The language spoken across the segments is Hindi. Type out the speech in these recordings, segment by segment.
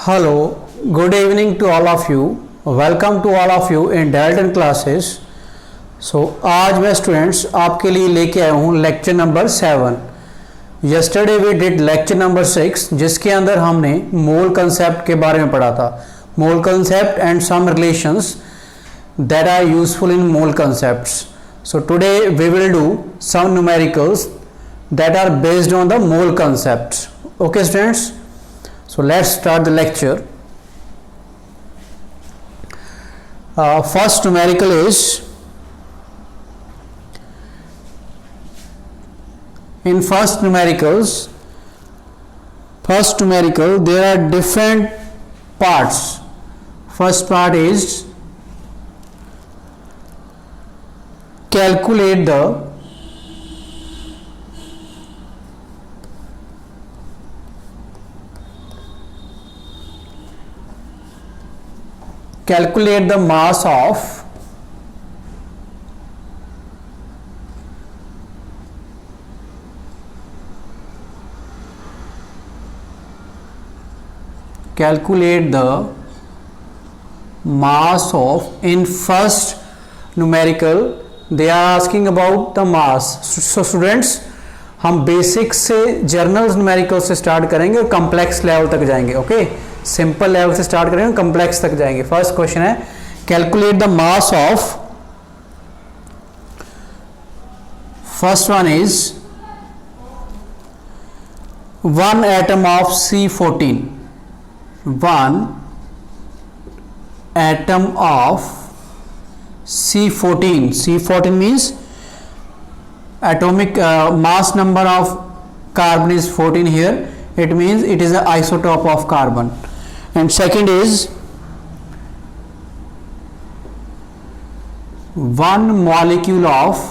Hello, good evening to all of you. Welcome to all of you in Dalton classes. आज मैं स्टूडेंट्स आपके लिए लेके आया हूँ lecture number 7. Yesterday we did lecture number 6 जिसके अंदर हमने मोल कंसेप्ट के बारे में पढ़ा था. Mole concept and some relations that are useful in mole concepts. So today we will do some numericals that are based on the mole concepts. Okay students, so let's start the lecture. First numerical is, in first numerical there are different parts. First part is calculate the mass of in first numerical they are asking about the mass. So students, हम बेसिक से जर्नल न्यूमेरिकल से स्टार्ट करेंगे और कम्प्लेक्स लेवल तक जाएंगे. ओके, सिंपल लेवल से स्टार्ट करेंगे, कम्प्लेक्स तक जाएंगे. फर्स्ट क्वेश्चन है calculate the mass of, first one is 1 atom of C14. 1 atom of C14. C14 means atomic mass number of carbon is 14 here. It means it is an isotope of carbon. And second is 1 molecule of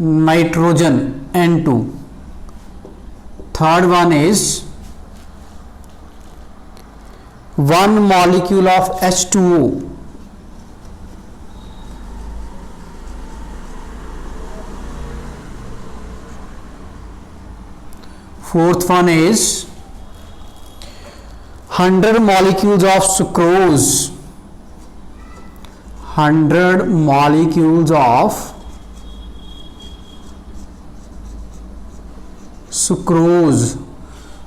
nitrogen N2. Third one is 1 molecule of H2O. Fourth one is 100 molecules of sucrose. 100 molecules of sucrose.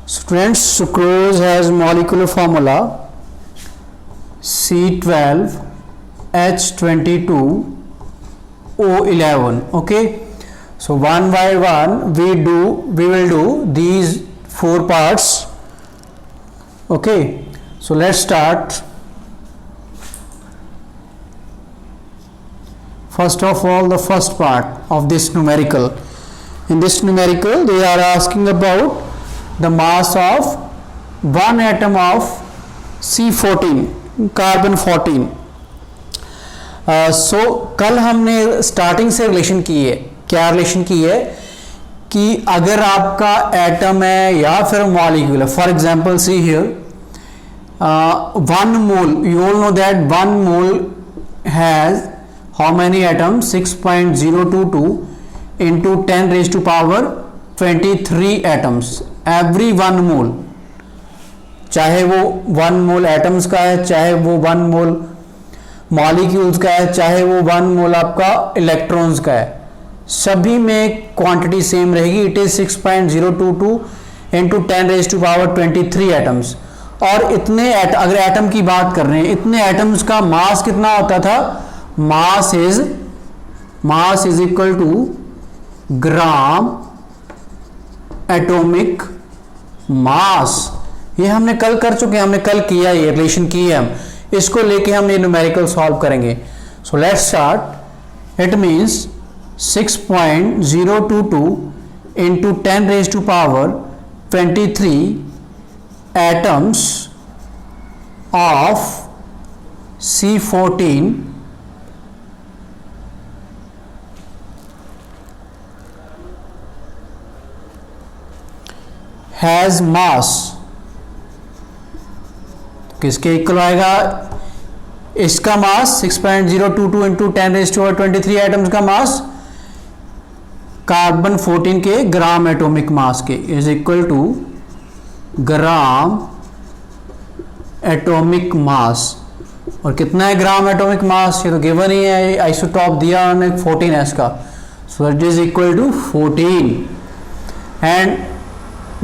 Students, sucrose has molecular formula C12H22O11. Okay, so one by one we will do these 4 parts. Okay, so let's start. First of all, the first part of this numerical. In this numerical they are asking about the mass of 1 atom of C14, carbon 14. सो कल हमने स्टार्टिंग से रिलेशन की है. क्या रिलेशन की है कि अगर आपका एटम है या फिर मॉलिक्यूल है, for example see here 1 mole, you all know that 1 mole has how many atom 6.022 into 10 raised to power 23 atoms. Every 1 mole, चाहे वो 1 मोल एटम्स का है, चाहे वो 1 मोल मॉलिक्यूल्स का है, चाहे वो 1 मोल आपका इलेक्ट्रॉन्स का है, सभी में क्वांटिटी सेम रहेगी. It is 6.022 into 10 raised to power 23 atoms. और इतने अगर एटम की बात कर रहे हैं, इतने एटम्स का मास कितना होता था? Mass is equal to gram atomic mass. ये हमने कल कर चुके हैं, हमने कल किया, ये रिलेशन की है. हम इसको लेके हम ये न्यूमेरिकल सॉल्व करेंगे. So let's start. It means 6.022 into 10 raised to power 23 atoms of C14 has mass. किसके इक्वल आएगा? इसका mass 6.022 into 10 raised to 23 atoms का मास कार्बन 14 के ग्राम एटॉमिक मास के is equal to gram atomic mass. और कितना है ग्राम एटॉमिक मास, ये तो गिवन ही है, आइसोटॉप दिया उन्होंने 14 है इसका, so it is equal to 14 and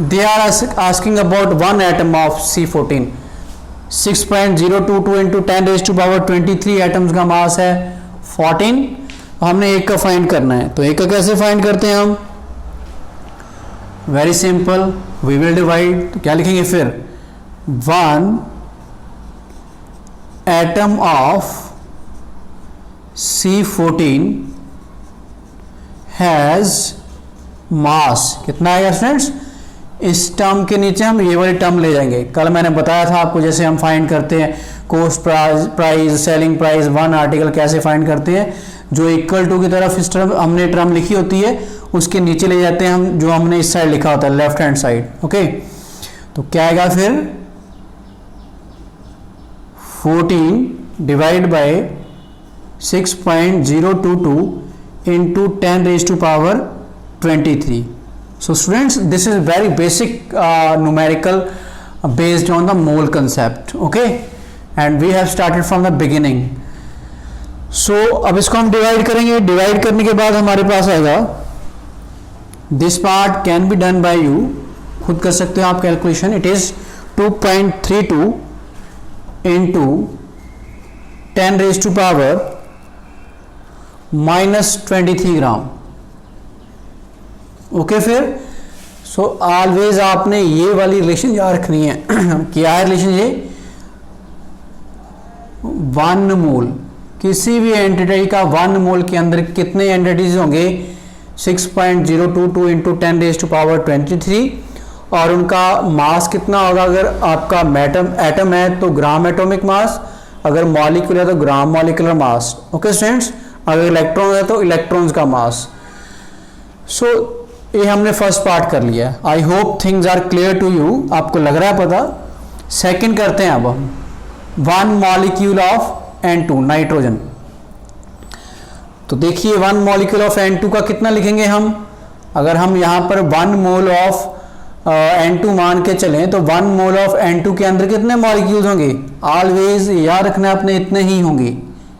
they are asking about one atom of C14। 6.022 into 10⁻23 atoms का मास है 14। हमने एक का फाइंड करना है, तो एक का कैसे फाइंड करते हैं हम, very simple, we will divide. तो क्या लिखेंगे फिर, one atom of C14 has mass, कितना आएगा स्टूडेंट्स, इस टर्म के नीचे हम ये वाली टर्म ले जाएंगे। कल मैंने बताया था आपको, जैसे हम फाइंड करते हैं cost price, selling price, one article कैसे फाइंड करते हैं, जो इक्वल टू की तरफ इस टर्म हमने टर्म लिखी होती है उसके नीचे ले जाते हैं हम जो हमने इस साइड लिखा होता है, लेफ्ट हैंड साइड। ओके, तो क्या आएगा फिर 14 divide by 6.022 into 10⁻23। So students, this is very basic numerical based on the mole concept, okay, and we have started from the beginning. So अब इसको हम डिवाइड करेंगे, डिवाइड करने के बाद हमारे पास आएगा this part can be done by you, खुद कर सकते हो आप calculation. It is 2.32 into 10⁻⁻23 gram. Okay फिर सो ऑलवेज आपने ये वाली रिलेशन याद रखनी है। क्या है रिलेशन ये, 1 मोल, किसी भी एंटिटी का 1 मोल के अंदर कितने एंटिटीज होंगे, 6.022 इंटू 10⁻23, और उनका मास कितना होगा, अगर आपका एटम है तो ग्राम एटॉमिक मास, अगर मॉलिक्यूल है तो ग्राम मॉलिक्यूलर मास। ओके स्टूडेंट्स, अगर इलेक्ट्रॉन है तो इलेक्ट्रॉन्स का मास। सो ये हमने फर्स्ट पार्ट कर लिया। I hope things are clear to you, आपको लग रहा है पता। सेकंड करते हैं अब हम, 1 मॉलिक्यूल ऑफ N2 नाइट्रोजन। तो देखिए 1 मॉलिक्यूल ऑफ N2 का कितना लिखेंगे हम, अगर हम यहाँ पर 1 मोल ऑफ N2 मान के चलें तो 1 मोल ऑफ N2 के अंदर कितने मॉलिक्यूल्स होंगे, ऑलवेज याद रखना अपने इतने ही होंगे,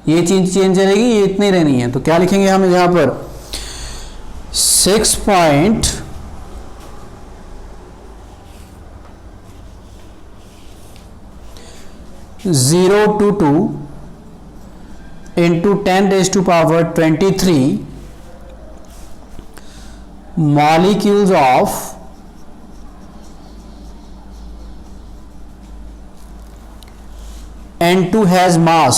ये चीज चेंज रहेगी, ये इतनी रहनी है। तो क्या लिखेंगे हम यहाँ पर 6.022 into 10⁻23 molecules of N2 has mass।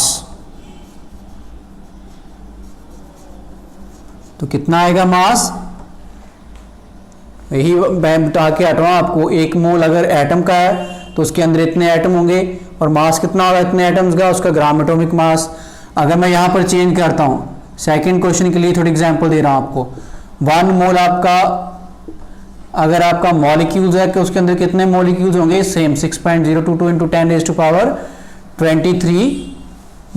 तो कितना आएगा मास, यही मैं बता के हटवा आपको, 1 मोल अगर एटम का है तो उसके अंदर इतने एटम होंगे, और मास कितना होगा इतने एटम्स का, उसका ग्राम एटॉमिक मास। अगर मैं यहाँ पर चेंज करता हूँ, सेकंड क्वेश्चन के लिए थोड़ी एग्जांपल दे रहा हूँ आपको, 1 मोल आपका अगर आपका मॉलिक्यूल्स है कि उसके अंदर कितने मॉलिक्यूल्स होंगे, सेम 6.022 इंटू 10⁻23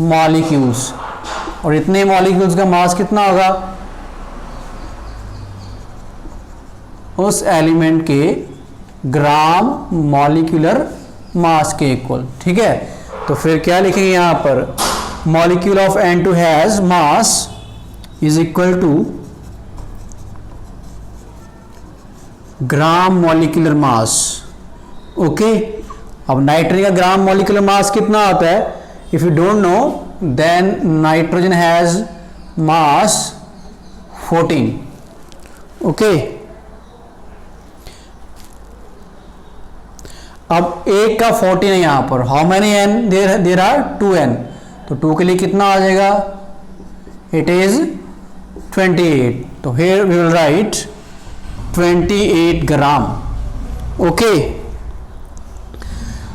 मॉलिक्यूल्स, और इतने मॉलिक्यूल्स का मास कितना होगा उस एलिमेंट के ग्राम मॉलिक्यूलर मास के इक्वल। ठीक है, तो फिर क्या लिखेंगे यहां पर, molecule of N2 has mass is equal to gram molecular mass. Okay, अब नाइट्रोजन का ग्राम मॉलिक्यूलर मास कितना होता है, if you don't know then nitrogen has mass 14। Okay, अब एक का 14 है यहां पर, how many N there are 2n, तो 2 के लिए कितना आ जाएगा, इट इज 28। तो here we will write 28 gram. Okay,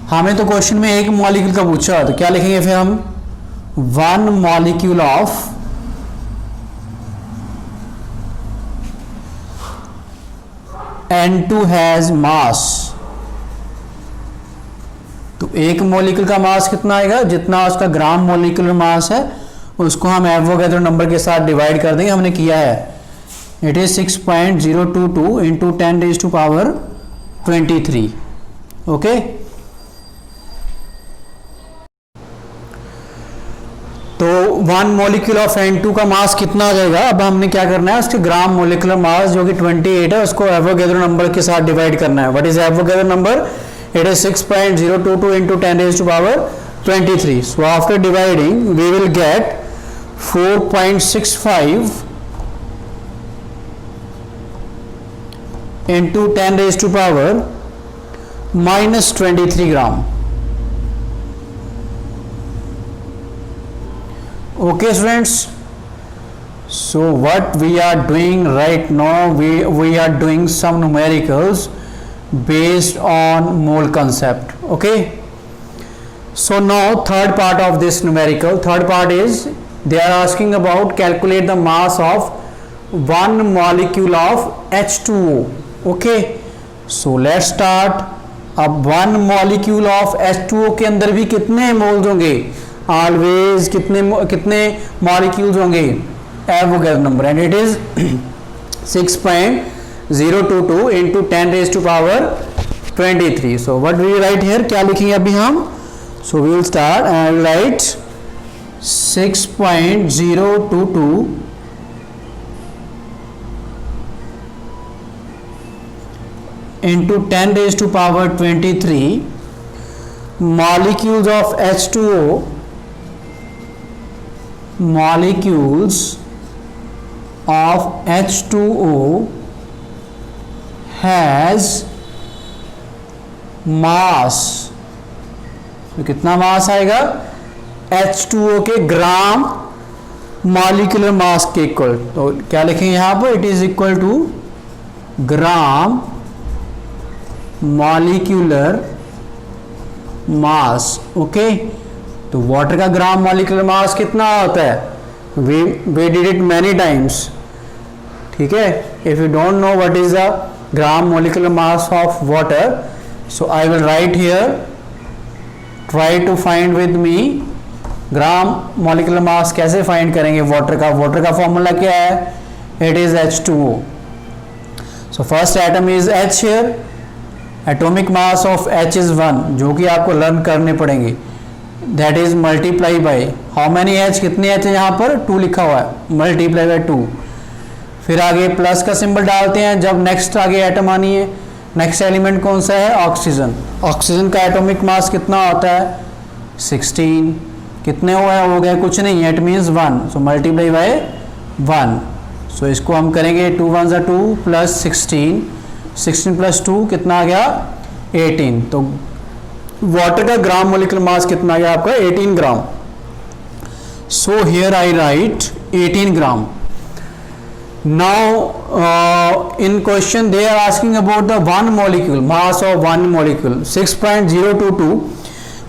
हमें तो क्वेश्चन में एक मॉलिक्यूल का पूछा, तो क्या लिखेंगे फिर हम, 1 molecule of N2 has mass. तो एक मॉलिक्यूल का मास कितना आएगा, जितना उसका ग्राम मॉलिक्यूलर मास है उसको हम एवोगैड्रो नंबर के साथ डिवाइड कर देंगे, हमने किया है। It is 6.022 into 10 raised to power 23. Okay. तो 1 मॉलिक्यूल ऑफ N2 का मास कितना आ जाएगा? अब हमने क्या करना है, उसके ग्राम मोलिकुलर मास जो कि 28 है उसको एवोगैड्रो नंबर के साथ डिवाइड करना है. What is Avogadro number? It is 6.022 into 10 raised to power 23. So after dividing we will get 4.65 into 10 raised to power minus 23 gram. Okay students, so what we are doing right now, we are doing some numericals based on mole concept. Okay, so now third part of this numerical, third part is they are asking about calculate the mass of one molecule of H2O. Okay, so let's start. अब वन मॉलिक्यूल ऑफ H2O के अंदर भी कितने मोल्स होंगे? ऑलवेज कितने मॉलिक्यूल्स होंगे? Avogadro number, and it is 6.022 into 10 raised to power 23. So what do we write here? क्या लिखेंगे अभी हम? So we will start and write 6.022 into 10 raised to power 23 molecules of H2O, molecules of H2O has mass. तो कितना मास आएगा? H2O के ग्राम मॉलिक्यूलर मास के इक्वल. तो क्या लिखेंगे यहां पर? It is equal to gram molecular mass. Okay, तो वाटर का ग्राम मॉलिक्यूलर मास कितना होता है? We did it many times. ठीक है, if you don't know what is the gram molecular mass of water, so I will write here, try to find with me. Gram molecular mass कैसे फाइंड करेंगे वाटर का? वाटर का फॉर्मूला क्या है? It is H2O. So first atom is H here. Atomic mass of H is 1, जो कि आपको लर्न करने पड़ेंगे. That is multiply by how many H? कितने H है यहाँ पर? 2 लिखा हुआ है, मल्टीप्लाई बाय 2. फिर आगे प्लस का सिंबल डालते हैं जब नेक्स्ट आगे एटम आनी है. नेक्स्ट एलिमेंट कौन सा है? ऑक्सीजन. ऑक्सीजन का एटॉमिक मास कितना होता है? 16. कितने हुए? हो गए कुछ नहीं, it means 1. So multiply by 1. सो इसको हम करेंगे 2 1 2 प्लस 16. 16 प्लस 2 कितना आ गया? 18. तो वाटर का ग्राम मोलिकुलर मास कितना आ गया आपका? 18 gram. So here I write 18 gram. Now in question they are asking about the one molecule, mass of one molecule. 6.022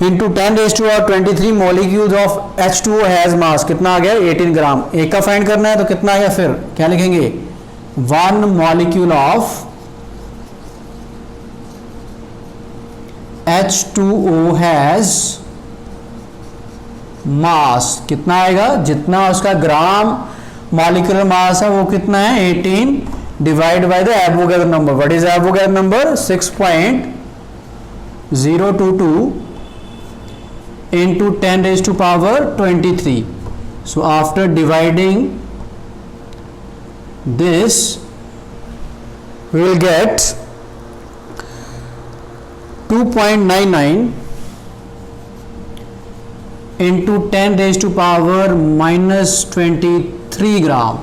into 10 raised to power 23 molecules of H2O has mass. कितना आ गया? 18 ग्राम. एक का फाइंड करना है तो कितना आ गया? फिर क्या लिखेंगे? One molecule of H2O has mass. कितना आएगा? जितना उसका ग्राम मॉलिक्यूलर मास है वो कितना है? 18 divide by the Avogadro number. What is Avogadro number? 6.022 into 10 raised to power 23. So after dividing this we will get 2.99 into 10 raised to power minus 23 gram.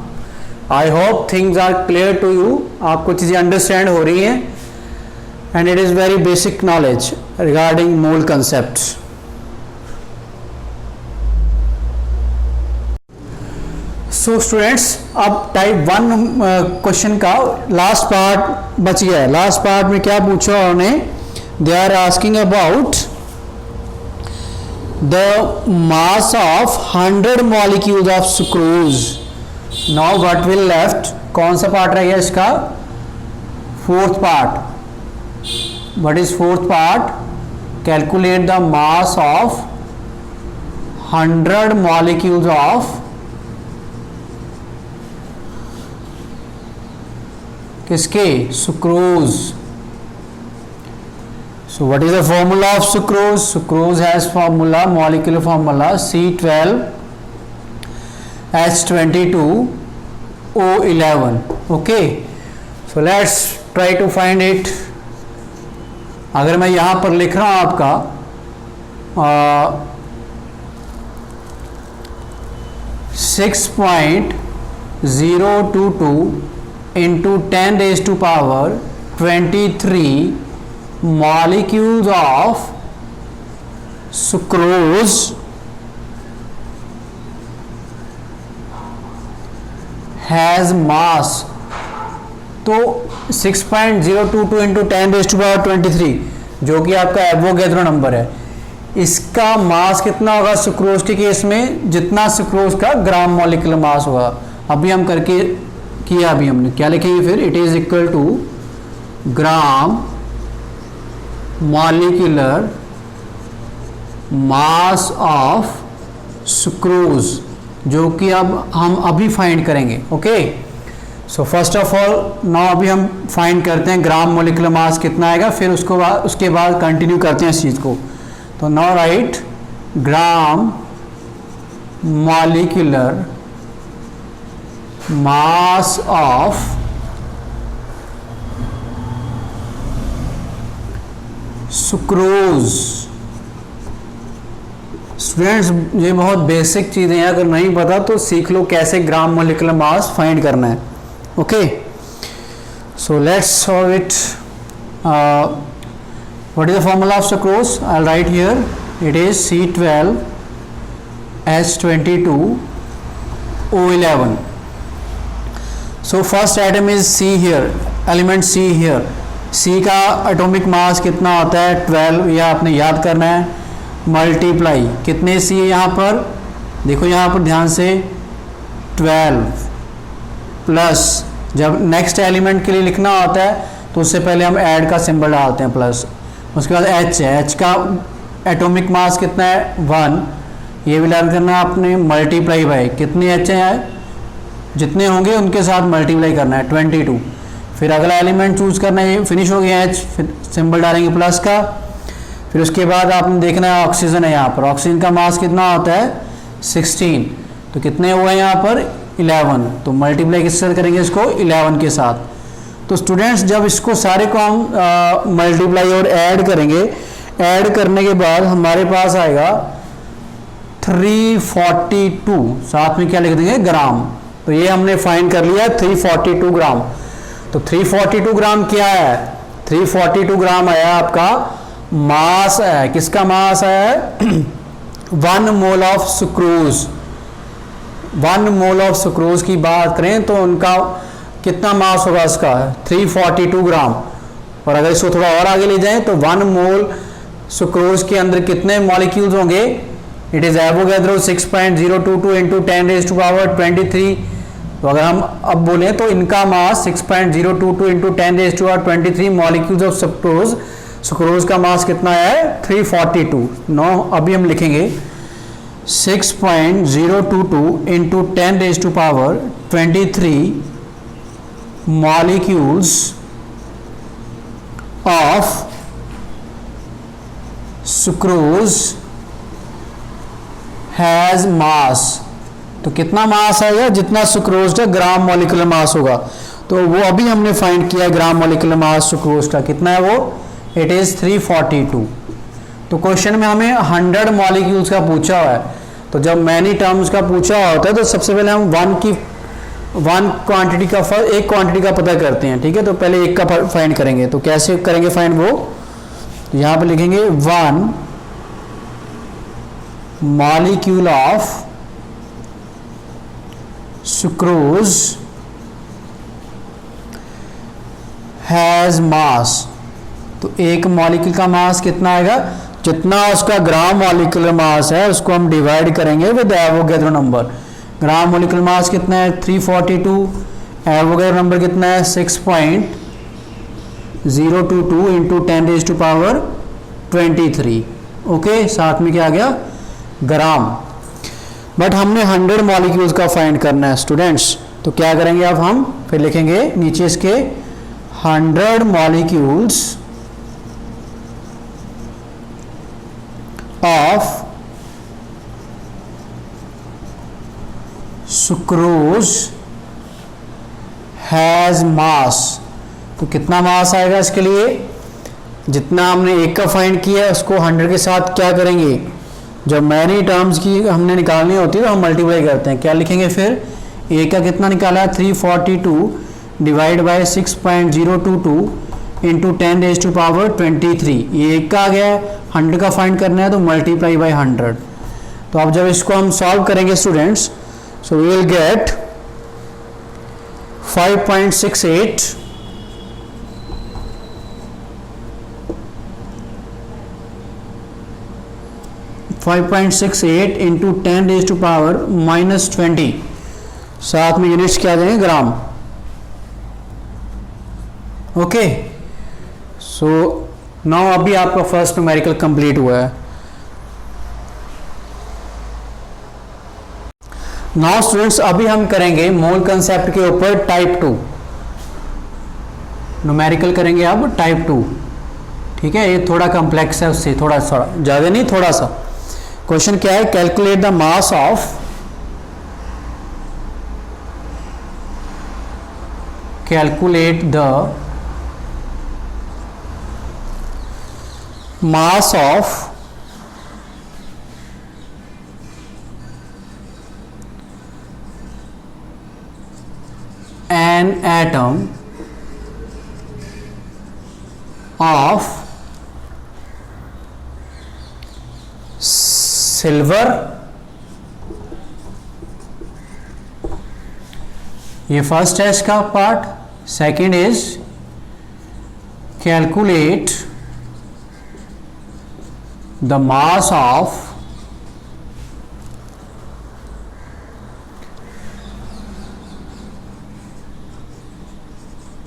I hope things are clear to you. आपको चीज़ें अंडरस्टैंड हो रही हैं, and it is very basic knowledge regarding mole concepts. So students, अब टाइप 1 क्वेश्चन का लास्ट पार्ट बच गया है. लास्ट पार्ट में क्या पूछा उन्होंने? They are asking about the mass of 100 molecules of sucrose. Now what will left? कौन सा पार्ट रह गया इसका? Fourth part. What is fourth part? Calculate the mass of 100 molecules of किसके? Sucrose. So what is the formula of sucrose? Sucrose has formula, molecular formula C12H22O11. Okay, so let's try to find it. अगर मैं यहां पर लिख रहा हूं आपका 6.022 into 10 raised to power 23 molecules of sucrose has mass। तो 6.022 into 10 raised to power 23 जो कि आपका एवोगैड्रो नंबर है, इसका मास कितना होगा सुक्रोज के केस में? जितना सुक्रोज का ग्राम मॉलिक्यूलर मास होगा। अभी हम करके किया, अभी हमने क्या लिखेंगे फिर? It is equal to gram molecular mass of sucrose, जो कि अब हम अभी फाइंड करेंगे। Okay, so first of all now अभी हम फाइंड करते हैं ग्राम मॉलिक्यूलर मास कितना आएगा, फिर उसके बाद कंटिन्यू करते हैं इस चीज़ को। तो now right gram molecular mass of sucrose. Students ये बहुत बेसिक चीजें हैं, अगर नहीं पता तो सीख लो कैसे ग्राम मॉलिक्यूलर मास फाइंड करना है। Okay, so let's solve it. what is the formula of sucrose? I'll write here, it is C12H22O11. so first atom is C here, element C here। C का एटॉमिक मास कितना होता है? 12, यह आपने याद करना है। मल्टीप्लाई कितने C है यहाँ पर? देखो यहाँ पर ध्यान से 12 प्लस, जब नेक्स्ट एलिमेंट के लिए लिखना होता है तो उससे पहले हम ऐड का सिंबल डालते हैं प्लस, उसके बाद H है, H का एटॉमिक मास कितना है? 1, ये भी लर्न करना है आपने। मल्टीप्लाई बाय कितने H है, जितने होंगे उनके साथ मल्टीप्लाई करना है 22। फिर अगला एलिमेंट चूज करना है, फिनिश हो गया H, फिर सिंबल डालेंगे प्लस का। फिर उसके बाद आपने देखना है ऑक्सीजन है, यहाँ पर ऑक्सीजन का मास कितना होता है? 16, तो कितने हुए यहाँ पर? 11, तो मल्टीप्लाई किसके साथ करेंगे इसको? 11 के साथ। तो स्टूडेंट्स जब इसको सारे को हम मल्टीप्लाई और ऐड करेंगे, ऐड करने के बाद हमारे पास आएगा 342, साथ में क्या लिख देंगे? ग्राम। तो ये हमने फाइंड कर लिया 342 ग्राम। तो 342 ग्राम क्या है? 342 ग्राम आया आपका मास है। किसका मास है? 1 mole of sucrose. 1 mole of sucrose की बात करें तो उनका कितना मास होगा? इसका 342 ग्राम। और अगर इसको थोड़ा और आगे ले जाएं तो 1 मोल सुक्रोज के अंदर कितने मॉलिक्यूल्स होंगे? It is Avogadro 6.022 into 10 raise to power 23। तो अगर हम अब बोलें तो इनका mass 6.022 into 10 raise to power 23 molecules of sucrose. Sucrose का मास कितना है? 342। नो, अभी हम लिखेंगे 6.022 into 10 raise to power 23 molecules of sucrose has mass। तो कितना मास आएगा? जितना सुक्रोज का ग्राम मॉलिक्यूलर मास होगा। तो वो अभी हमने फाइंड किया ग्राम मॉलिक्यूलर मास सुक्रोज का कितना है वो? It is 342। तो क्वेश्चन में हमें 100 मॉलिक्यूल्स का पूछा हुआ है। तो जब मैनी टर्म्स का पूछा होता है तो सबसे पहले हम वन क्वांटिटी का एक क्वांटिटी का पता करते हैं। ठीक है, तो पहले एक का फाइंड करेंगे। तो कैसे करेंगे फाइंड? वो यहां पर लिखेंगे 1 molecule of sucrose has mass. तो एक मॉलिक्यूल का मास कितना आएगा? जितना उसका ग्राम मॉलिक्यूलर मास है उसको हम डिवाइड करेंगे with Avogadro number. Gram molecular mass कितना है? 342। एवोगैड्रो नंबर कितना है? 6.022 into 10 raise to power 23। Okay, साथ में क्या आ गया? ग्राम। बट हमने 100 मॉलिक्यूल्स का फाइंड करना है स्टूडेंट्स। तो क्या करेंगे अब हम? फिर लिखेंगे नीचे इसके 100 molecules of sucrose has mass. तो कितना मास आएगा इसके लिए, जितना हमने एक का फाइंड किया है उसको 100 के साथ क्या करेंगे, जब मैनी टर्म्स की हमने निकालनी होती है तो हम मल्टीप्लाई करते हैं। क्या लिखेंगे फिर, ए का कितना निकाला है 342 डिवाइड बाय 6.022 इंटू 10⁻23। ये एक का आ गया है, 100 का फाइंड करना है तो मल्टीप्लाई बाय 100। तो अब जब इसको हम सॉल्व करेंगे students, so we will get 5.68 into 10⁻⁻20, साथ में यूनिट्स क्या देंगे, ग्राम। ओके, सो नाउ अभी आपका फर्स्ट न्यूमेरिकल कंप्लीट हुआ है। नाउ स्टूडेंट्स अभी हम करेंगे मोल कंसेप्ट के ऊपर टाइप 2 न्यूमेरिकल करेंगे। अब टाइप 2, ठीक है, ये थोड़ा कॉम्प्लेक्स है, उससे थोड़ा ज़्यादा नहीं, थोड़ा सा। क्वेश्चन क्या है, calculate the mass of an atom of silver। ये फर्स्ट है इसका part. Second is calculate the mass of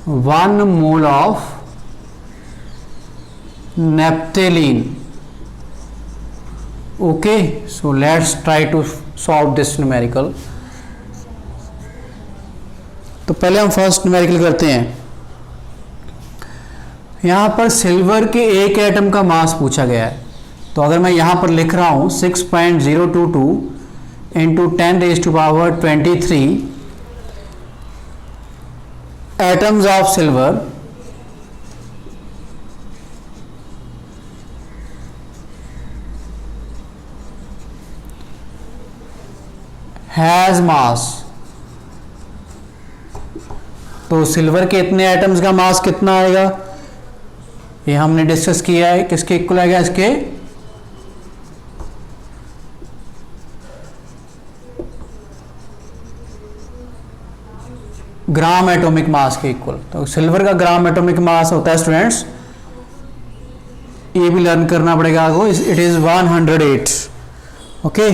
one mole of naphthalene। Okay, so let's try to solve this numerical. तो पहले हम फर्स्ट न्यूमेरिकल करते हैं। यहां पर सिल्वर के एक एटम का मास पूछा गया है। तो अगर मैं यहां पर लिख रहा हूं 6.022 into 10⁻23 atoms of silver has mass। तो सिल्वर के इतने एटम्स का मास कितना आएगा, ये हमने डिस्कस किया है, किसके इक्वल आएगा, इसके ग्राम एटॉमिक मास के इक्वल। तो सिल्वर का ग्राम एटॉमिक मास होता है स्टूडेंट्स, ये भी लर्न करना पड़ेगा आपको, इट इज 108। ओके,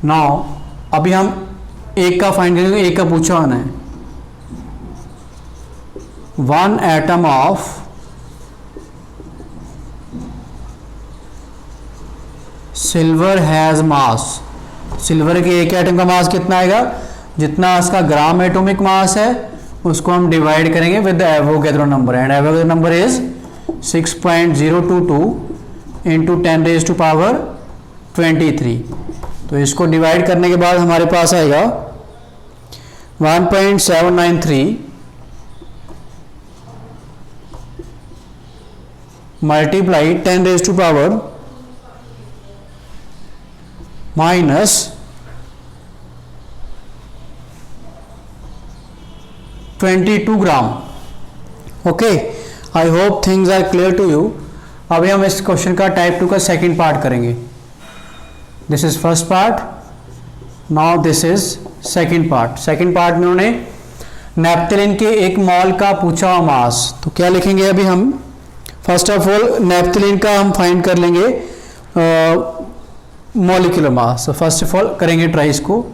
नाउ अभी हम एक का फाइंड करेंगे, एक का पूछा होना है। One atom of silver has mass. Silver के एक एटम का मास कितना आएगा, जितना उसका ग्राम एटॉमिक मास है उसको हम डिवाइड करेंगे with the Avogadro number, and Avogadro number is 6.022 into 10⁻23। तो इसको डिवाइड करने के बाद हमारे पास आएगा 1.793 multiply 10⁻⁻22 gram. Okay, I hope things are clear to you. अभी हम इस क्वेश्चन का टाइप 2 का सेकंड पार्ट करेंगे। This is first part, now this is second part. Second part में उन्होंने नैप्थेलिन के एक मॉल का पूछा हुआ मास। तो क्या लिखेंगे अभी हम, फर्स्ट ऑफ ऑल नैप्थेलिन का हम फाइंड कर लेंगे मॉलिक्यूलर मास। तो फर्स्ट ऑफ ऑल करेंगे ट्राई इसको,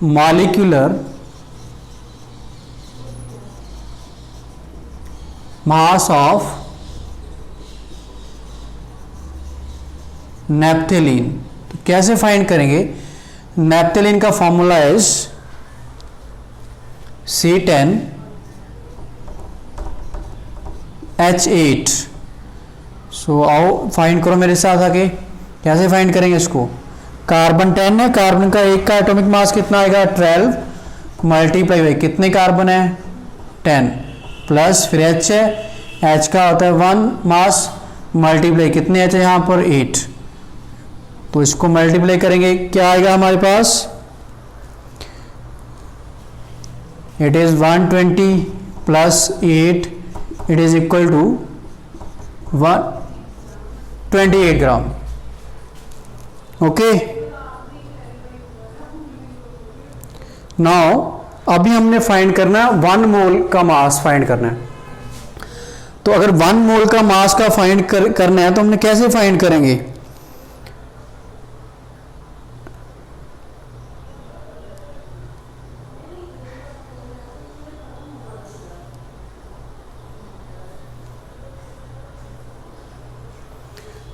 मॉलिक्यूलर मास ऑफ नैप्थेलिन। तो कैसे फाइंड करेंगे, नैप्थेलिन का फॉर्मूला इज C10H8। सो आओ फाइंड करो मेरे साथ आके। कैसे फाइंड करेंगे इसको? कार्बन 10 है, कार्बन का एक का एटॉमिक मास कितना आएगा 12 मल्टीप्लाई बाई कितने कार्बन है 10 प्लस फिर H है, H का होता है 1 मास मल्टीप्लाई कितने H है यहाँ पर 8। तो इसको मल्टीप्लाई करेंगे क्या आएगा हमारे पास? It is 120 plus 8 it is equal to 128 gram. Okay, now अभी हमने फाइंड करना है 1 मोल का मास फाइंड करना है। तो अगर 1 मोल का मास का फाइंड करना है तो हमने कैसे फाइंड करेंगे?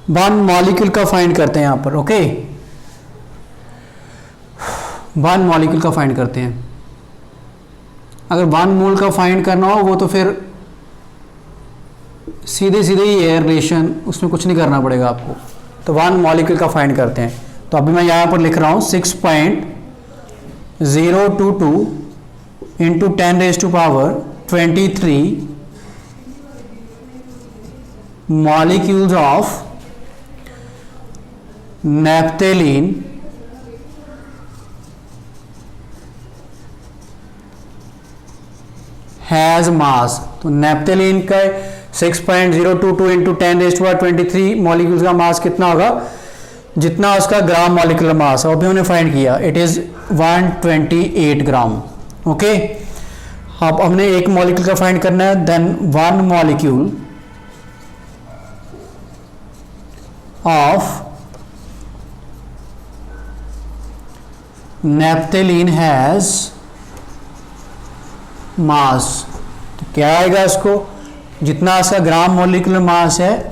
वन मॉलिक्यूल का फाइंड करते हैं यहां पर। ओके, 1 मॉलिक्यूल का फाइंड करते हैं। अगर 1 मोल का फाइंड करना हो वो तो फिर सीधे सीधे ही है रिलेशन, उसमें कुछ नहीं करना पड़ेगा आपको। तो 1 मॉलिक्यूल का फाइंड करते हैं। तो अभी मैं यहाँ पर लिख रहा हूँ 6.022 into 10⁻23 molecules of naphthalene has mass. तो नैप्थेलीन का 6.022 इंटू 10⁻23 मॉलिक्यूल्स का मास कितना होगा? जितना उसका ग्राम मॉलिक्यूलर मास है, अभी हमने फाइंड किया, इट इज 128 ग्राम। ओके, अब हमने एक मॉलिक्यूल का फाइंड करना है। Then 1 molecule of naphthalene has mass. तो क्या आएगा इसको? जितना इसका ग्राम मॉलिक्यूलर मास है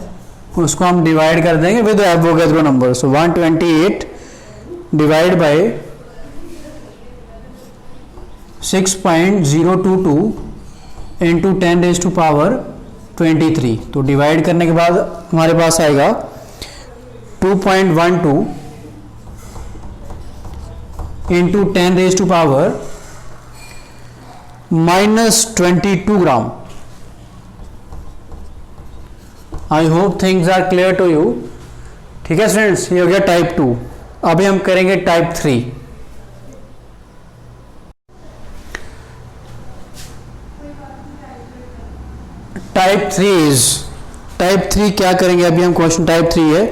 उसको हम डिवाइड कर देंगे with Avogadro number. So 128 divide by 6.022 into 10⁻23। तो डिवाइड करने के बाद हमारे पास आएगा 2.12 into 10⁻⁻22 gram. I hope things are clear to you. ठीक है स्टूडेंट्स, ये हो गया टाइप 2। अभी हम करेंगे टाइप 3। टाइप 3 क्या करेंगे? अभी हम क्वेश्चन टाइप 3 है,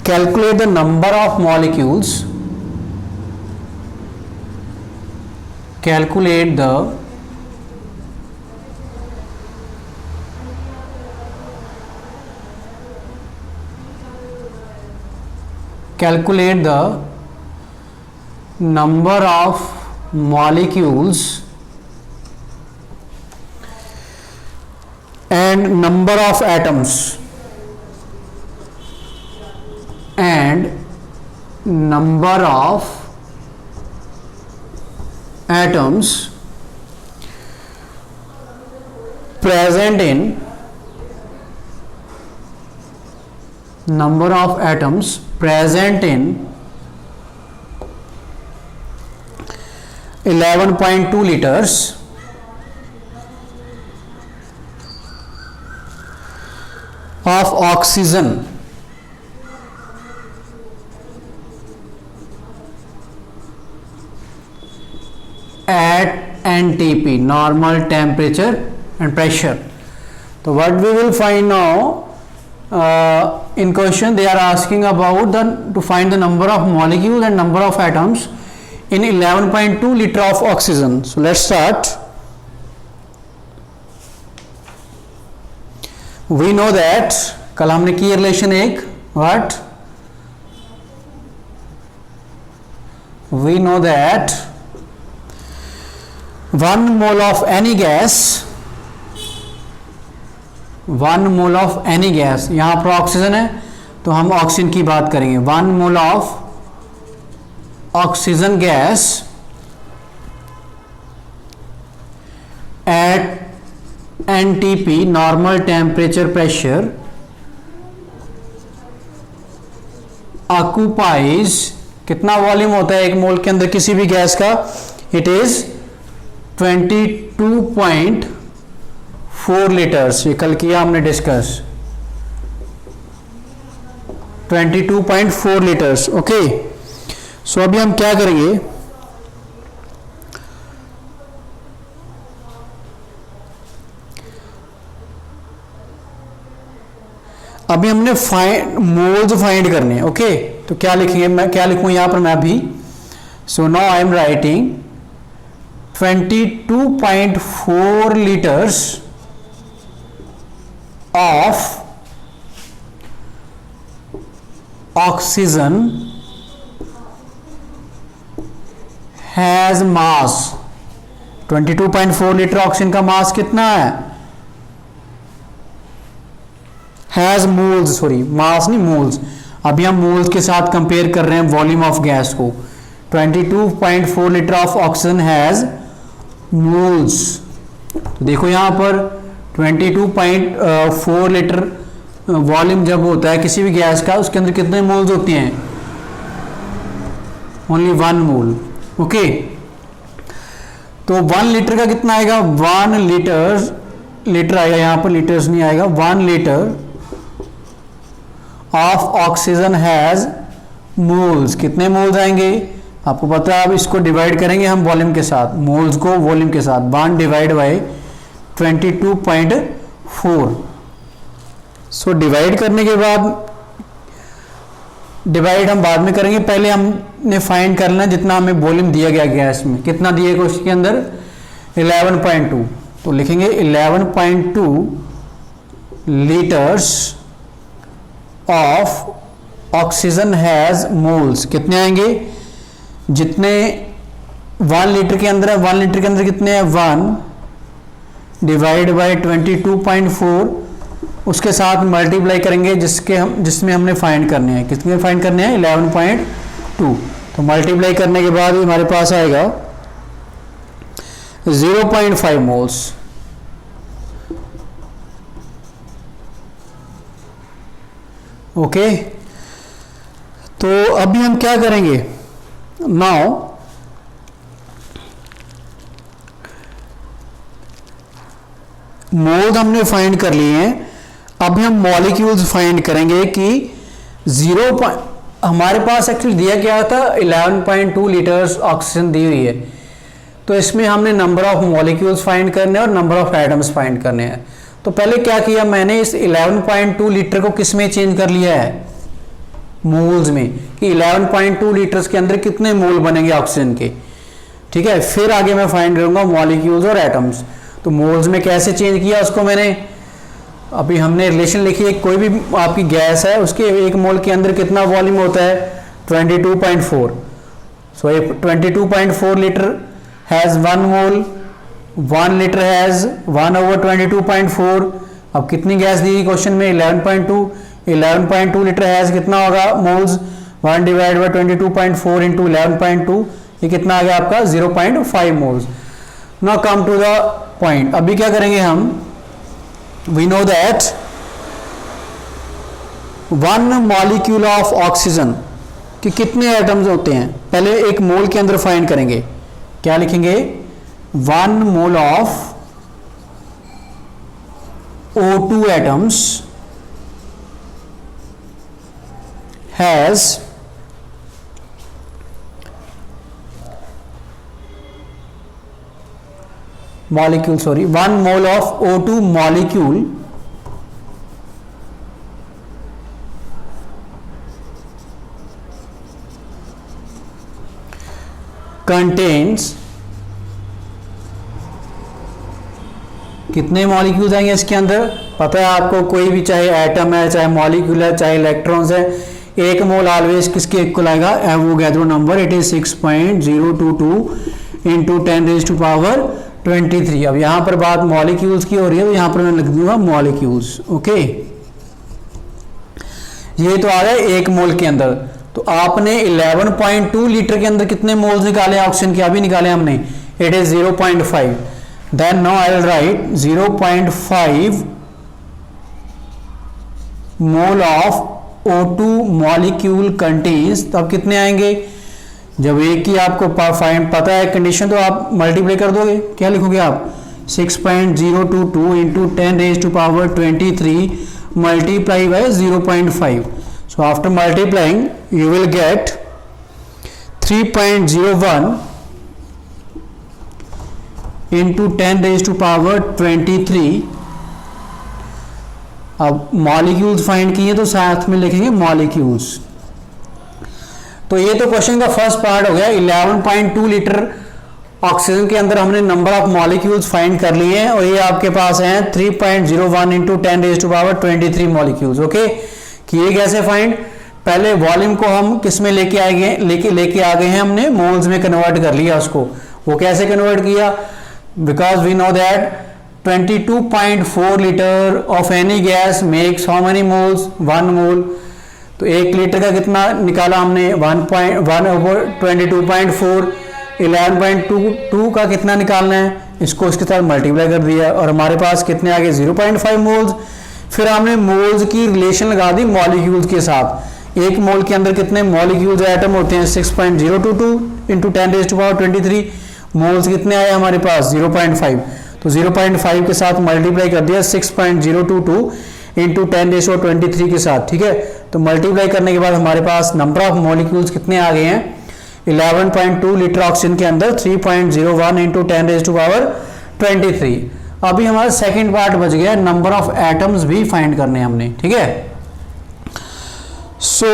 calculate the number of molecules, calculate the number of molecules and number of atoms and number of atoms present in number of atoms present in 11.2 liters of oxygen at NTP, normal temperature and pressure. So what we will find now, in question they are asking about to find the number of molecules and number of atoms in 11.2 liter of oxygen. So let's start. We know that कल हमने की रिलेशन एक, what we know that 1 mole of any gas, 1 mole of any gas, यहाँ पर ऑक्सीजन है तो हम ऑक्सीजन की बात करेंगे। 1 mole of oxygen gas at NTP normal temperature pressure occupies, कितना वॉल्यूम होता है एक मोल के अंदर किसी भी गैस का, इट इज 22.4 लीटर्स। ये कल किया हमने डिस्कस, 22.4 लीटर्स। ओके, सो अभी हम क्या करेंगे, अभी हमने मोल्स फाइंड करने हैं। ओके, तो क्या लिखेंगे, मैं क्या लिखूं यहां पर, मैं अभी, so now I am writing 22.4 liters of oxygen has mass। 22.4 litre oxygen का मास कितना है, हैज मोल्स, सॉरी मास नहीं मोल्स, अभी हम मोल्स के साथ कंपेयर कर रहे हैं वॉल्यूम ऑफ गैस को। 22.4 litre of oxygen has moles. तो देखो यहां पर 22.4 लीटर वॉल्यूम जब होता है किसी भी गैस का, उसके अंदर कितने मोल्स होते हैं, ओनली 1 मोल। ओके, तो 1 लीटर का कितना आएगा, 1 लीटर आएगा, यहां पर लीटर्स नहीं आएगा, 1 litre of oxygen has moles. कितने मोल्स आएंगे आपको पता है, अब इसको डिवाइड करेंगे हम वॉल्यूम के साथ, मोल्स को वॉल्यूम के साथ, 1 डिवाइड बाय 22.4। सो डिवाइड करने के बाद, डिवाइड हम बाद में करेंगे, पहले हमने फाइंड कर लेना जितना हमें वॉल्यूम दिया गया गैस में, कितना दिए गया उसके अंदर 11.2। तो लिखेंगे 11.2 litres of oxygen has moles. कितने आएंगे, जितने 1 लीटर के अंदर है, 1 लीटर के अंदर कितने हैं, 1 डिवाइड बाय 22.4, उसके साथ मल्टीप्लाई करेंगे जिसमें हमने फाइंड करने हैं, कितने फाइंड करने हैं, 11.2। तो मल्टीप्लाई करने के बाद हमारे पास आएगा 0.5 मोल्स। ओके, तो अभी हम क्या करेंगे, नाउ मोल्स हमने फाइंड कर लिए हैं, अभी हम मॉलिक्यूल्स फाइंड करेंगे कि हमारे पास एक्चुअली दिया क्या था, 11.2 लीटर्स ऑक्सीजन दी हुई है, तो इसमें हमने नंबर ऑफ मॉलिक्यूल्स फाइंड करने हैं और नंबर ऑफ एटम्स फाइंड करने हैं। तो पहले क्या किया मैंने, इस 11.2 लीटर को किस में चेंज कर लिया है, मोल्स में, कि 11.2 लीटर्स के अंदर कितने मोल बनेंगे ऑक्सीजन के। ठीक है, फिर आगे मैं फाइंड करूंगा मॉलिक्यूल्स और एटम्स। तो मोल्स में कैसे चेंज किया उसको मैंने, अभी हमने रिलेशन लिखी है, कोई भी आपकी गैस है उसके 1 मोल के अंदर कितना वॉल्यूम होता है, 22.4। सो 22.4 litre has 1 mole, 1 litre has 1/22.4। अब कितनी गैस दी क्वेश्चन में, 11.2 लीटर हैज कितना होगा मोल्स, 1 डिवाइड बाय 22.4 इंटू 11.2, ये कितना आ गया आपका 0.5 moles. Now come to the point, अभी क्या करेंगे हम, we know that 1 molecule of oxygen कि कितने एटम्स होते हैं, पहले एक मोल के अंदर फाइंड करेंगे, क्या लिखेंगे, 1 mole of O2 atoms has molecule, sorry, 1 mole of O2 molecule contains, कितने मॉलिक्यूल्स आएंगे इसके अंदर, पता है आपको, कोई भी चाहे एटम है, चाहे मॉलिक्यूल है, चाहे इलेक्ट्रॉन्स है, 1 मोल ऑलवेज किसके इक्वल आएगा, Avogadro number, it is 6.022 into 10⁻23। अब यहां पर बात मॉलिक्यूल्स की हो रही है, तो यहां पर मैं लिख दूंगा मॉलिक्यूल्स। ओके, ये तो आ गया 1 मोल के अंदर। तो आपने 11.2 लीटर के अंदर कितने मोल्स निकाले ऑक्सीजन के, अभी निकाले हमने, it is 0.5। then now I will write 0.5 mole of O2 molecule contains, तो अब कितने आएंगे, जब एक ही आपको फाइंड पता है कंडीशन तो आप मल्टीप्लाई कर दोगे, क्या लिखोगे आप 6.022 into 10 raised to power 23 multiply by 0.5. So after multiplying you will get 3.01 into 10 raised to power 23. अब मॉलिक्यूल्स फाइंड किए तो साथ में लिखेंगे मॉलिक्यूल्स। तो ये तो क्वेश्चन का फर्स्ट पार्ट हो गया। 11.2 लीटर ऑक्सीजन के अंदर हमने नंबर ऑफ मॉलिक्यूल्स फाइंड कर लिए हैं और ये आपके पास हैं 3.01 into 10 raise to power 23 molecules. Okay, किए कैसे फाइंड, पहले वॉल्यूम को हम किस में लेके आएंगे, लेके आ गए हैं, हमने मोल्स में कन्वर्ट कर लिया उसको। वो कैसे कन्वर्ट किया, because we know that 22.4 litre of any gas makes how many moles, 1 mole. तो 1 लीटर का कितना निकाला हमने 1/22.4, 11.22 का कितना निकालना है, इसको इसके साथ मल्टीप्लाई कर दिया और हमारे पास कितने आ गए 0.5 मोल्स। फिर हमने मोल्स की रिलेशन लगा दी मॉलिक्यूल्स के साथ। एक मोल के अंदर कितने मॉलिक्यूल्स एटम होते हैं 6.022 into 10 raise to power 23, moles कितने आए हमारे पास 0.5। तो 0.5 के साथ मल्टीप्लाई कर दिया 6.022 इंटू 10 रेज़ टू 23 के साथ, ठीक है। तो मल्टीप्लाई करने के बाद हमारे पास नंबर ऑफ मॉलिक्यूल्स कितने आ गए हैं 11.2 लीटर ऑक्सीजन के अंदर 3.01 इंटू 10 रेज़ टू पावर 23। अभी हमारा सेकंड पार्ट बच गया, नंबर ऑफ एटम्स भी फाइंड करने हैं हमने, ठीक है। सो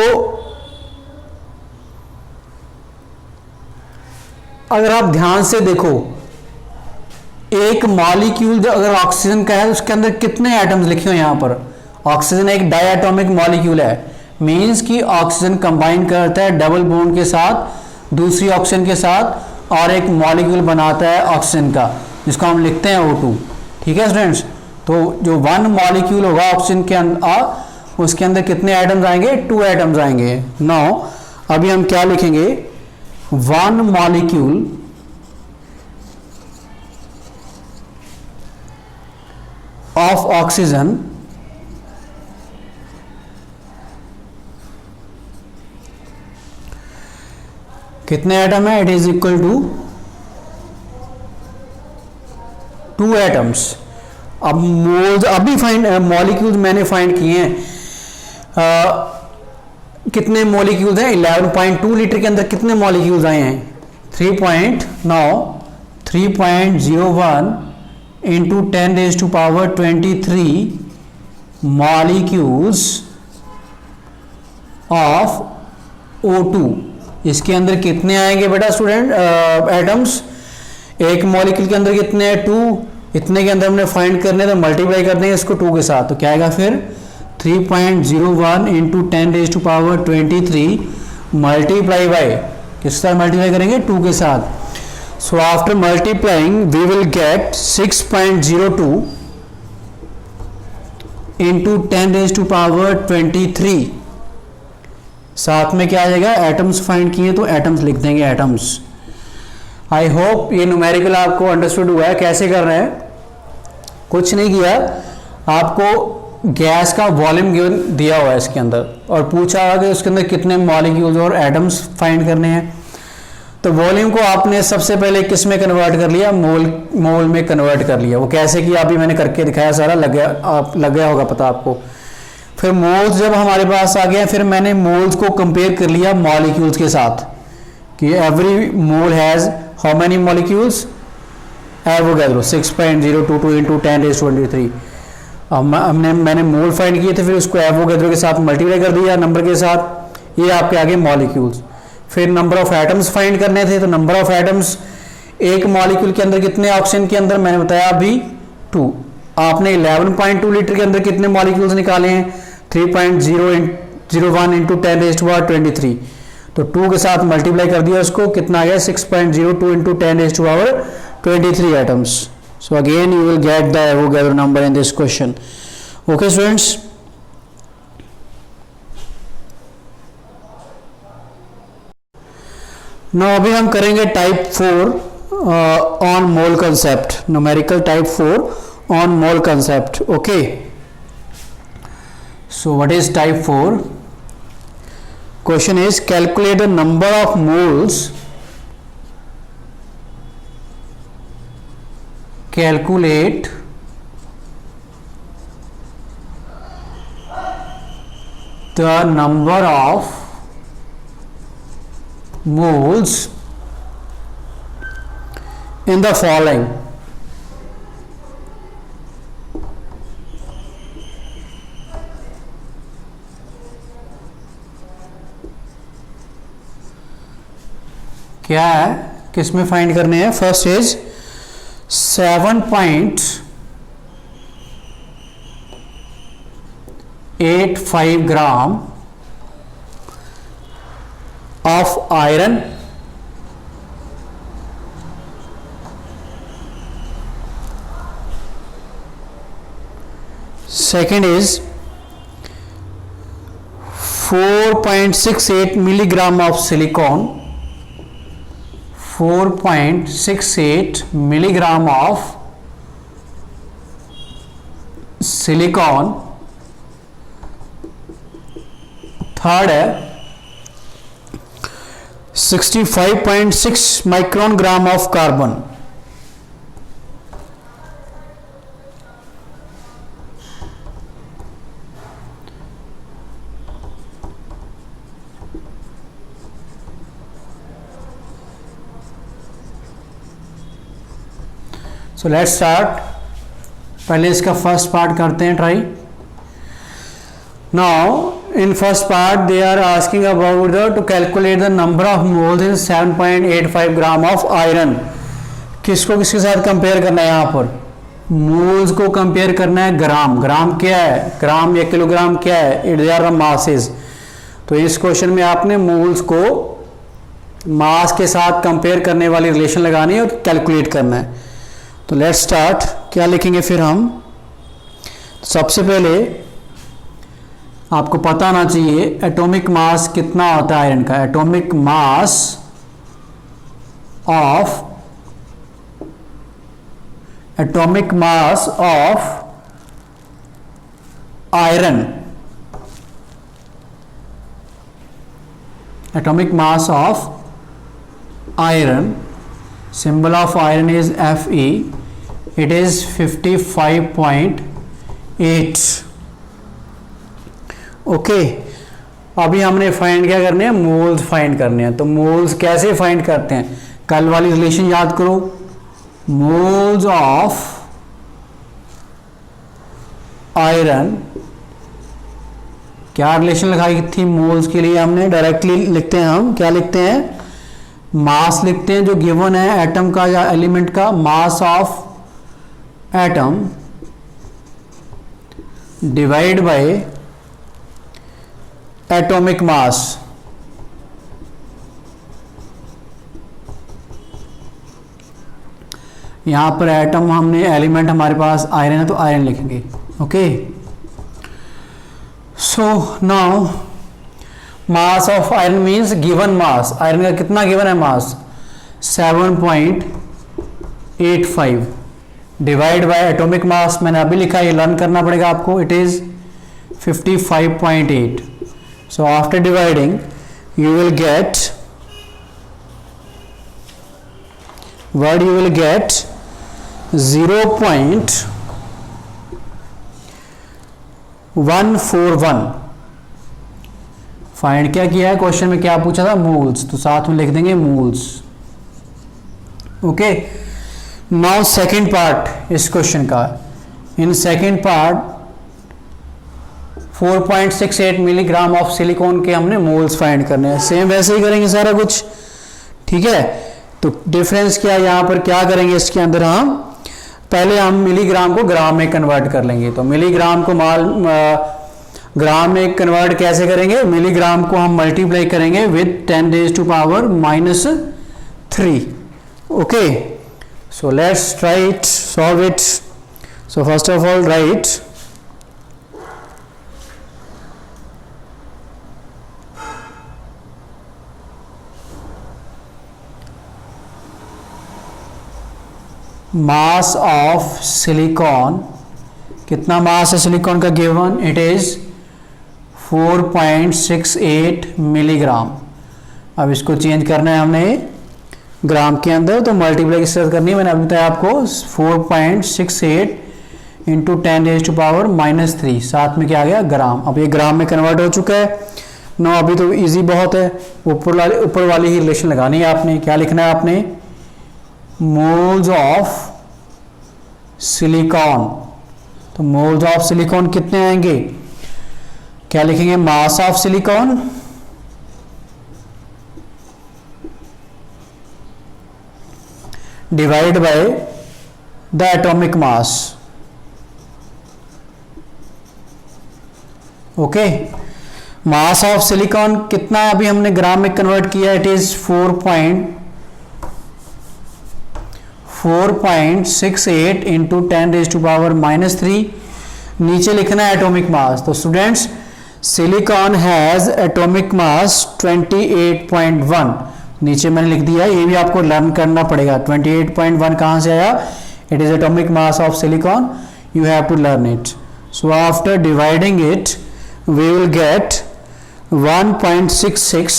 अगर आप ध्यान से देखो, एक मॉलिक्यूल अगर ऑक्सीजन का है उसके अंदर कितने एटम्स लिखे हो यहां पर, ऑक्सीजन एक डायटोमिक मॉलिक्यूल है, मींस कि ऑक्सीजन कंबाइन करता है डबल बॉन्ड के साथ दूसरी ऑक्सीजन के साथ और एक मॉलिक्यूल बनाता है ऑक्सीजन का, जिसको हम लिखते हैं O2, ठीक है स्टूडेंट्स। तो जो 1 मॉलिक्यूल होगा ऑक्सीजन के अंदर, उसके अंदर कितने एटम्स आएंगे 2 एटम्स आएंगे। नाउ अभी हम क्या लिखेंगे, 1 मॉलिक्यूल ऑफ ऑक्सीजन कितने एटम है, it is equal to 2 atoms. अब मोल्स अभी फाइंड, मॉलिक्यूल्स मैंने फाइंड किए हैं, कितने मॉलिक्यूल्स हैं 11.2 लीटर के अंदर कितने मॉलिक्यूल्स आए हैं 3.01 into 10 raise to power 23 molecules of O2। इसके अंदर कितने आएंगे बेटा स्टूडेंट एटम्स, एक मॉलिक्यूल के अंदर कितने हैं 2, इतने के अंदर हमने फाइंड करने तो मल्टीप्लाई करने हैं इसको 2 के साथ, तो क्या आएगा फिर 3.01 into 10 raise to power 23 multiply by, किस साथ मल्टीप्लाई करेंगे 2 के साथ। So after multiplying we will get 6.02 into 10 raise to power 23, साथ में क्या आ जाएगा एटम्स फाइंड किए तो एटम्स लिख देंगे एटम्स। आई होप ये न्यूमेरिकल आपको अंडरस्टूड हुआ है कैसे कर रहे हैं। कुछ नहीं किया, आपको गैस का वॉल्यूम गिवन दिया हुआ है इसके अंदर और पूछा हुआ कि उसके अंदर कितने मॉलिक्यूल्स और एटम्स फाइंड करने हैं। तो वॉल्यूम को आपने सबसे पहले किस में कन्वर्ट कर लिया, मोल में कन्वर्ट कर लिया। वो कैसे किया अभी मैंने करके दिखाया, सारा लग गया होगा पता आपको। फिर मोल्स जब हमारे पास आ गए, फिर मैंने मोल्स को कंपेयर कर लिया मॉलिक्यूल्स के साथ कि every mole has how many molecules, Avogadro 6.022 into 10 raise to 23। अब मैंने मोल फाइंड किए थे, फिर उसको एवोगैड्रो के साथ मल्टीप्लाई कर दिया नंबर के साथ, ये आपके आगे मॉलिक्यूल्स। फिर नंबर ऑफ एटम्स फाइंड करने थे, तो नंबर ऑफ एटम्स एक मॉलिक्यूल के अंदर कितने ऑक्सीजन के अंदर मैंने बताया अभी 2। आपने 11.2 लीटर के अंदर कितने मॉलिक्यूल्स निकाले हैं 3.001 इंटू 10 रेज़ टू पावर 23, तो 2 के साथ मल्टीप्लाई कर दिया उसको, कितना आ गया 6.02 into 10 raise to power 23 atoms. So again you will get the Avogadro number in this question. Okay students, now अभी हम करेंगे type 4 on mole concept, numerical type 4 on mole concept. Okay, so what is type 4? Question is calculate the number of moles, calculate the number of moles in the following. क्या है, किस में फाइंड करने हैं? First is 7.85 gram of iron, second is 4.68 milligram of silicon, 4.68 milligram of silicon, third है 65.6 micron gram of carbon, so let's start. पहले इसका फर्स्ट पार्ट करते हैं try. Now in first part they are asking about to calculate the number of moles in 7.85 gram of iron. किसको किसके साथ कंपेयर करना है? यहाँ पर मोल्स को कंपेयर करना है ग्राम. ग्राम क्या है? ग्राम या किलोग्राम क्या है? It are masses. तो इस क्वेश्चन में आपने मोल्स को मास के साथ कंपेयर करने वाली रिलेशन लगानी है और कैलकुलेट करना है. तो लेट्स स्टार्ट. क्या लिखेंगे फिर हम? सबसे पहले आपको पता होना चाहिए एटॉमिक मास कितना होता है आयरन का. Atomic mass of iron, atomic mass of iron, symbol of iron is Fe, it is 55.8. Okay, अभी हमने फाइंड क्या करने हैं? मोल्स फाइंड करने हैं. तो मोल्स कैसे फाइंड करते हैं? कल वाली रिलेशन याद करो. मोल्स ऑफ आयरन, क्या रिलेशन लगाई थी मोल्स के लिए? हमने डायरेक्टली लिखते हैं. हम क्या लिखते हैं? मास लिखते हैं जो गिवन है एटम का या एलिमेंट का. Mass of atom divide by atomic mass. यहां पर एटम हमने एलिमेंट हमारे पास आयरन है तो आयरन लिखेंगे. Okay, so now mass of iron means given mass. Iron का कितना गिवन है मास? 7.85 डिवाइड बाय एटॉमिक मास. मैंने अभी लिखा, ये लर्न करना पड़ेगा आपको. It is 55.8. So after dividing you will get 0.141. Find क्या किया है? क्वेश्चन में क्या पूछा था? मोल्स. तो साथ में लिख देंगे moles. Okay, now second part इस क्वेश्चन का. In second part 4.68 milligram of silicon के हमने मोल्स फाइंड करने हैं. सेम वैसे ही करेंगे सारा कुछ. ठीक है, तो डिफरेंस क्या है? यहाँ पर क्या करेंगे इसके अंदर? हम पहले हम मिलीग्राम को ग्राम में कन्वर्ट कर लेंगे. तो मिलीग्राम को ग्राम में कन्वर्ट कैसे करेंगे? मिलीग्राम को हम मल्टीप्लाई करेंगे with 10⁻⁻3. Okay, so let's try it, solve it. So first of all right mass of silicon, कितना मास है सिलिकॉन का गिवन, इट इज 4.68 मिलीग्राम। अब इसको चेंज करना है हमने ग्राम के अंदर, तो मल्टीप्लाई किसके साथ करनी है, मैंने अभी बताया आपको 4.68 इंटू 10⁻⁻3, साथ में क्या आ गया ग्राम। अब ये ग्राम में कन्वर्ट हो चुका है। नो अभी तो इजी बहुत है, ऊपर वाली ही रिलेशन लगानी है आपने। क्या लिखना है आपने, मोल्स ऑफ सिलिकॉन। तो मोल्स ऑफ सिलिकॉन कितने आएंगे, क्या लिखेंगे, मास of silicon divide by the atomic mass. Okay, mass of silicon कितना है, अभी हमने ग्राम में कन्वर्ट किया, इट इज 4.68 इंटू 10⁻⁻3। नीचे लिखना है एटॉमिक मास। तो students, silicon has atomic mass 28.1, नीचे मैंने लिख दिया, ये भी आपको लर्न करना पड़ेगा। 28.1 कहां से आया, it is atomic mass of silicon, you have to learn it. So after dividing it we will get 1.66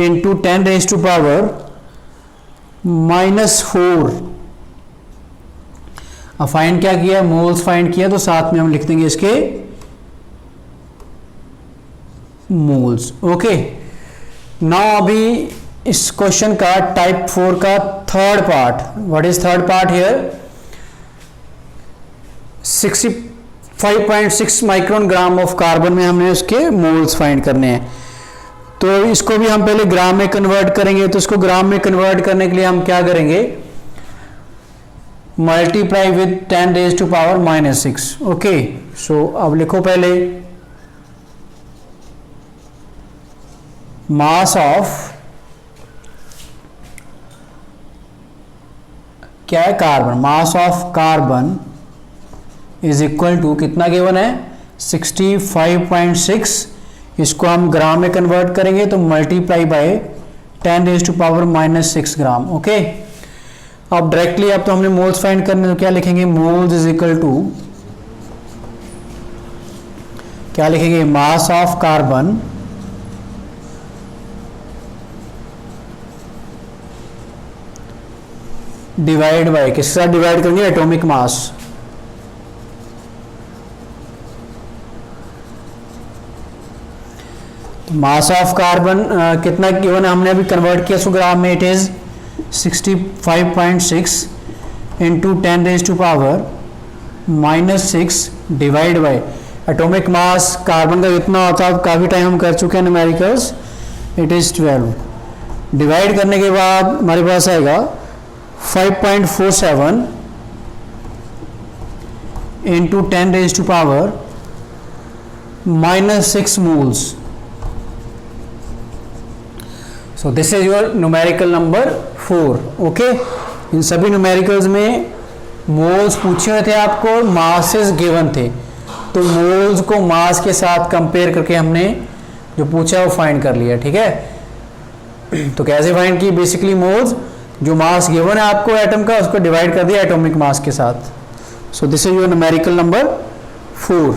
into 10⁻⁻⁴। अब फाइंड क्या किया, मोल्स फाइंड किया, तो साथ में हम लिख देंगे इसके मोल्स। ओके, नाउ अभी इस क्वेश्चन का टाइप 4 का third part, what is third part here, 65.6 micron gram of carbon में हमने उसके मोल्स फाइंड करने हैं। तो इसको भी हम पहले ग्राम में कन्वर्ट करेंगे। तो इसको ग्राम में कन्वर्ट करने के लिए हम क्या करेंगे, मल्टीप्लाई विद 10⁻⁻6। ओके, सो अब लिखो पहले मास ऑफ क्या है, carbon, mass of carbon is equal to, कितना गिवन है 65.6, इसको हम ग्राम में कन्वर्ट करेंगे तो मल्टीप्लाई बाय 10⁻⁻6 ग्राम। ओके, अब डायरेक्टली अब तो हमने मोल्स फाइंड करने, तो क्या लिखेंगे, मोल्स इज इक्वल टू, क्या लिखेंगे, मास ऑफ कार्बन डिवाइड बाय, किसके साथ डिवाइड करेंगे, atomic mass. Mass of carbon कितना गिवन है, हमने अभी कन्वर्ट किया 100 ग्राम में, it is 65.6 into 10⁻⁻6 divide by atomic mass carbon का कितना होता है, काफी टाइम हम कर चुके हैं न्यूमेरिकल्स, इट इज 12। डिवाइड करने के बाद हमारे पास आएगा 5.47 into 10⁻⁻6 moles. So this is your numerical number 4. Okay, इन सभी न्यूमेरिकल्स में मोल्स पूछे हुए थे आपको, मासेस गिवन थे, तो मोल्स को मास के साथ कंपेयर करके हमने जो पूछा वो फाइंड कर लिया। ठीक है, तो कैसे फाइंड की, बेसिकली मोल्स जो मास गिवन है आपको एटम का, उसको डिवाइड कर दिया एटॉमिक मास के साथ। So this is your numerical number 4।